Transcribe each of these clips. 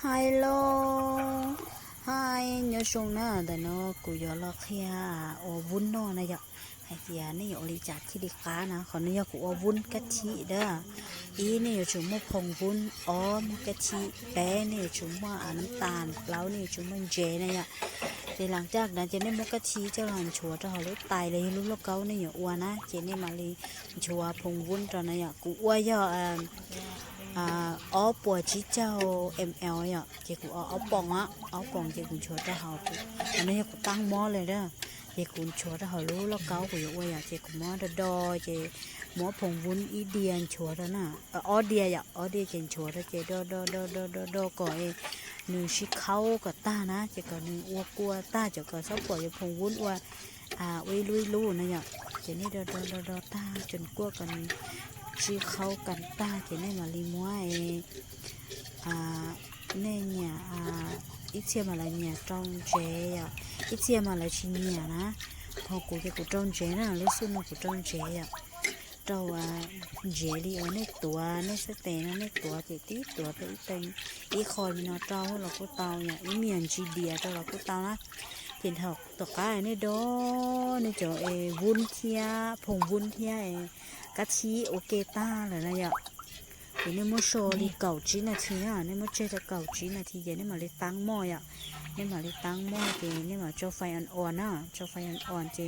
Hello, hai nhớ sung na da no ku yo lo khia o vun no na ya hai tia ni yo li chat chi di ka na khon ni yo ku o vun ka chi da ý ni yo chu mo phong vun o mo ka chi bé ni yo chu mo an tan lau ni chu mo je na ya thìหลังจากนั้นเจนี่มุกกะชีเจ้าหลันชัวเจ้าหลุดตายเลยลุกลูกเก้านี่อยู่อ้วนนะเจนี่มาลีชัวพงวุ้นตอนนั้นอ่ะกูอ้วนย่ออ๋อปวดชี้เจ้า ml อ่ะเจกูอ๋อปองอ่ะอ๋อปองเจกูชัวเจ้าเขากูอันนี้กูตั้งหม้อเลยเด้อเจกูชัวเจ้าเขาลุกลูกเก้ากูอยู่อ้วนอ่ะเจกูหม้อดอเจหม้อพงวุ้นอีเดียนชัวแล้วน่ะอ๋อเดียอ่ะอ๋อเดียเจนชัวแล้วเจดอก่อยนึงชิเข้ากับตานะจะก็นึงอ้วกลัวตาจะก็ชอบปล่อยพงวุ้นว่าไว้ลุยนะเนี่ยจะนี่ดอตาจนกลัวกันชิเข้ากันตาจะนี่มาลีมัวเนี่ยอีเชียมาเลยเนี่ยจงเจอ่ะอีเชียมาเลยชิเนี่ยนะพอกูจะกูจงเจนะลิซุนกูจงเจอ่ะเจ้าเจลีเอาในตัวในสเตนในตัวเจตีตัวไปอีเต็งอีคอยมันเจ้าเราก็เตาเนี่ยอีเมียนจีเดียเจ้าเราก็เตานะเห็นเถอะตัวกายในดอในเจ้าวุ้นเทียผงวุ้นเทียกะทิโอเคต้าเลยนะเนี่ยเดี๋ยวนี้มันโชว์ลีเก่าจีนาทีนะนี่มันเจจะเก่าจีนาทีเดี๋ยวนี้มาเลยตั้งหม้ออ่ะนี่มาเลยตั้งหม้อเจนี่มาเจ้าไฟอ่อนๆนะเจ้าไฟอ่อนๆเจ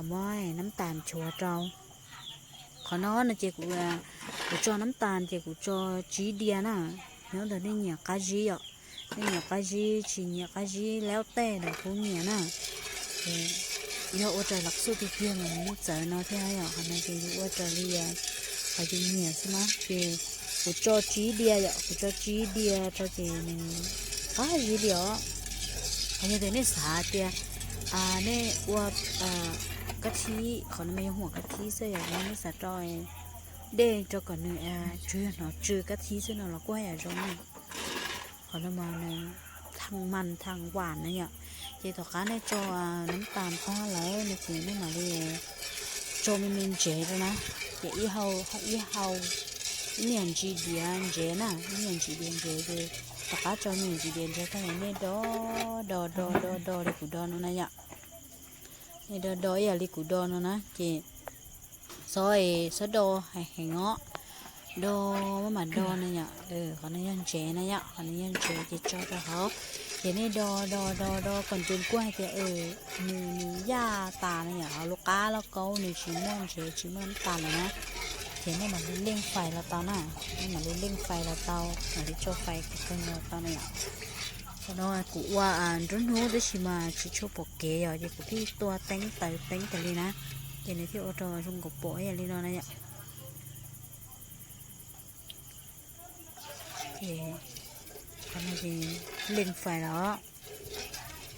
หม้อน้ำตาลชัวเจ้าขอนอนนะเจกูจอน้ำตาลเจกูจอจีเดียนะเนื้อเดี๋ยวนี้เนี่ยกะจีอ่ะนี่เนี่ยกะจีชีเนี่ยกะจีแล้วแต่เดี๋ยวพวกเนี่ยนะเยอะว่าจะหลักสูตรที่เพี้ยนมันไม่เจอเนาะที่ให้อ่ะขณะเจอยู่ว่าจะเรียนไปจนเนี่ยใช่ไหมเจกูจอจีเดียอ่ะกูจอจีเดียจอเจนี่กะจีเดียอันนี้เดี๋ยวนี้สาเดียเนี่ยว่ากะทิเขาไม่ยอมหัวกะทิเสียอย่างนี้สะจอยเด้เจ้าก่อนเนี่ยช่วยหน่อยจือกะทิซะหน่อยแล้วก็อย่าร้องเขาจะมาเนี่ยทางมันทางหวานเนี่ยเจ้าต่อการในจอน้ำตาลข้าวแล้วในจีนไม่มาเลยโจมีมินเจเลยนะเจ้าอีเฮาเนี่ยจีเดียนเจน่ะเนี่ยจีเดียนเจเลยต่อการจอเนี่ยจีเดียนเจทั้งนี้ดอเลยกูดอนั่นเนี่ยนี่ดออย่าลิกูดอนะเจซอยสะดอให้เงาะดอมาดอเนี่ยเขาเนี่ยเจเนี่ยเขาเนี่ยเจจะจอดเขาเจนี่ดอก่อนจนกล้วยเจมีหญ้าตาเนี่ยเอาลูกค้าแล้วก็นี่ชิมอนเจชิมอนตาเลยนะเจนี่มันเล่งไฟแล้วเตาน่ะนี่มันเล่งไฟแล้วเตามันจะโชว์ไฟกันแล้วเตาเนี่ยเพราะว่ากูว่ารุ่นนู้นได้ชิมาชิโชปกเกย์อย่างกูที่ตัวเต็งแต่เลยนะเจนี่ที่ออโต้รุ่งกับโป้อย่างนี้เนาะเนี่ยทำให้เล่งไฟแล้ว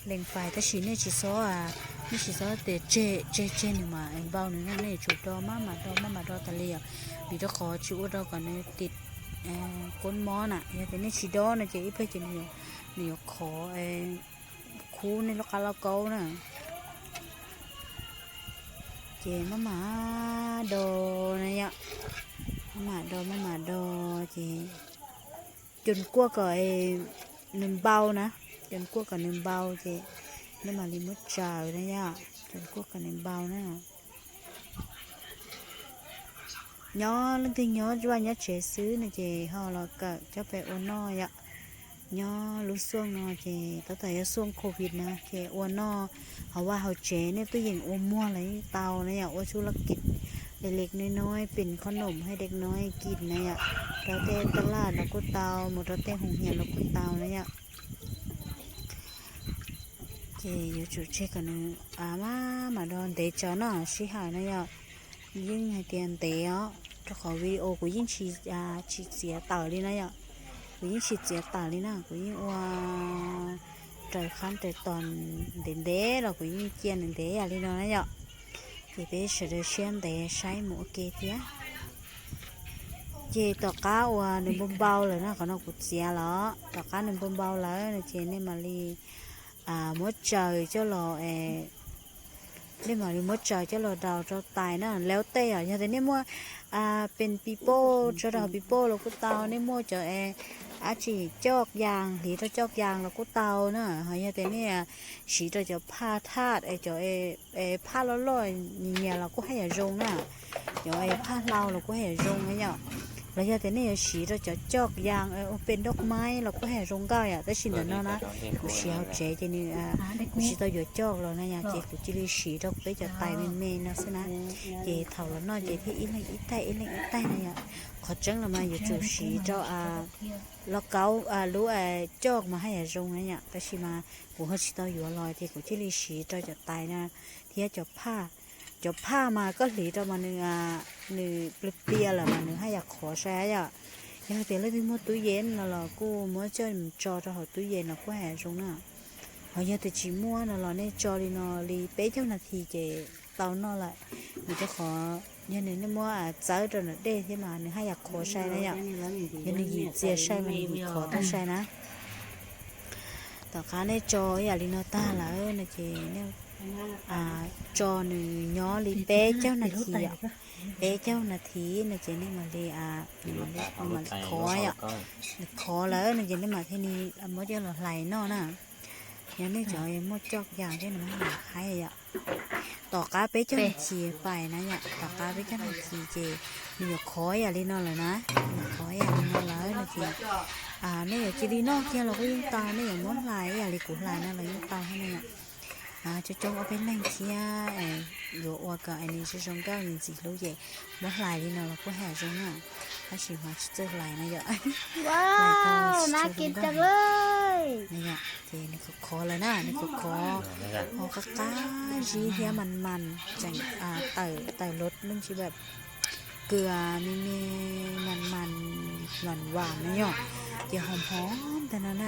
เล่งไฟถ้าชิ้นเนี่ยชิ้นซอนี่ชิ้นซอแต่เจนี่มาไอ้เบาหนึ่งนั่นเนี่ยจุดดอมาดอทะเลมีตะขอชิวดอก่อนเนี่ยติดก้นม้อนอย่างแต่เนี่ยชิดอนะเจ๊อีเพื่อจะเนี่ยขอคูในลูกค้าเราเก้านะเจ๊มาดอเนี่ยมาดอเจ๊จนกลัวก็หนึ่งเบานะจนกลัวกับหนึ่งเบาเจนี่มาลิมุดจ่ายนะย่าจนกลัวกับหนึ่งเบานะย้อนเรื่องที่ย้อนว่าย้อนเฉยซื้อนะเจเขาเราก็จะไปอ้วนน้อยย้อนรู้ส่วงนอเจตั้งแต่ช่วงโควิดนะเจอ้วนน้อเขาว่าเขาเจเนี่ยตัวอย่างอ้วนมั่วอะไรเตาเนี่ยอ้วนธุรกิจเล็กๆน้อยๆเป็นขนมให้เด็กน้อยกินเนี่ยเราเต้ตลาดเราก็เตาหมดเราเต้หงเหียนเราก็เตาเนี่ยเจอยู่จุดเช็คกันนึงมาโดนเตะจอเนาะสิหายเนี่ยยิ่งให้เตียนเตะถ้าขอวิดีโอกูยิ่งฉีดเสียต่อเลยนะเนี่ยกูยิ่งฉีดเสียต่อเลยนะกูยิ่งว่าใจคันแต่ตอนเด็กเรากูยิ่งเจียนเด็กอะไรเนาะเนี่ยthì bây giờ xem để sai một cái thế chị tao cá và nêm bông bao rồi nó còn nó cụt xe đó tao cá nêm bông bao rồi này chị nên mà đi mất trời cho lò nên mà đi mất trời cho lò đào cho tài nó léo tê ở như thế nên mua เป็นปีโป้จะเราปีโป้เราก็เตาเนี่ยมั่วจะ อาชีจอกยางหรือถ้าจอกยางเราก็เตาเนาะเฮ้ยแต่เนี่ยสีเราจะผ้าทาดไอ้จะผ้าลอยๆเนี่ยเราก็ให้รงน่ะเดี๋ยวผ้าเราก็ให้รงไอ้เนี่ยแล้วแต่เนี่ยสีเราจะจอกยางเป็นดอกไม้เราก็ให้รงก้าวอ่ะแต่สิ่งนั้นนะกูเสียวใจจะนี่กูสีเราอยู่จอกเรานะเนี่ยเจ๊กูจะรีสีเราไปจะตายเมนนะสินะเจ๊เท่าแล้วเนาะเจ๊ที่อีเล็กอีไตเนี่ยขอจังเรามาอยู่จูสีเราแล้วเการู้จอกมาให้รงเนี่ยแต่ชิมากูเขาสีเราอยู่ลอยที่กูจะรีสีเราจะตายนะที่จะผ้ามาก็หลีเรามาเนื้อเปรี้ยแหละมาเนื้อให้อยากขอใช้อ่ะยังเตี๋ยวเลยที่มดตู้เย็นแล้วกูมั่วเจอจอเราตู้เย็นเราก็แห่ตรงน่ะเขายังแต่จีมั่วเราเนี่ยจอดีนอรีเป๊ะเจ้านาทีเจเตานอlại mìnhจะขอยันนี่มั่วเจอจนเด้ที่มาเนื้อให้อยากขอใช้นะอยากยันนี่ยีเจียใช้มันขอต้องใช้นะต่อขาเนี่ยจออย่าลีนอต้าละนะเจเนี่ยจอหนึ่งย้อลีเป๊ะเจ้านาทีอ่ะเป๊ะเจ้านาทีนะเจนี่มาเลยมันขออ่ะขอแล้วนะเจนี่มาที่นี่มดเจ้าไหลนอน่ะยังนี่จอยมดจอกอย่างที่มันหนักให้อ่ะต่อกาเป๊ะเจ้านาทีไปนะเนี่ยต่อกาเป๊ะเจ้านาทีเจนี่อย่าขออย่าลีนอเลยนะขออย่าลีนอแล้วนะเจเนี่ยจีดีนอกเจ้าเราก็ยิ่งตายเนี่ยอย่างมดไหลอย่าลีกุไหลนะเรายิ่งตายให้เนี่ยจะจงเอาเป็นแรงเทียอยู่ว่ากับอันนี้จะจงก้าวยินสิรู้เย่เมื่อไหร่ที่เราก็แห่จงอ่ะถ้าชิมว่าจะเจอไหลนะเยอะว้าวน่ากินจังเลยนี่เจนี่ก็คอเลยนะนี่ก็คอก้าชีเทียมันจังไต่รสมันชีแบบเกลือมีมันหวานนะเยอะเดี๋ยวหอมแต่นั้น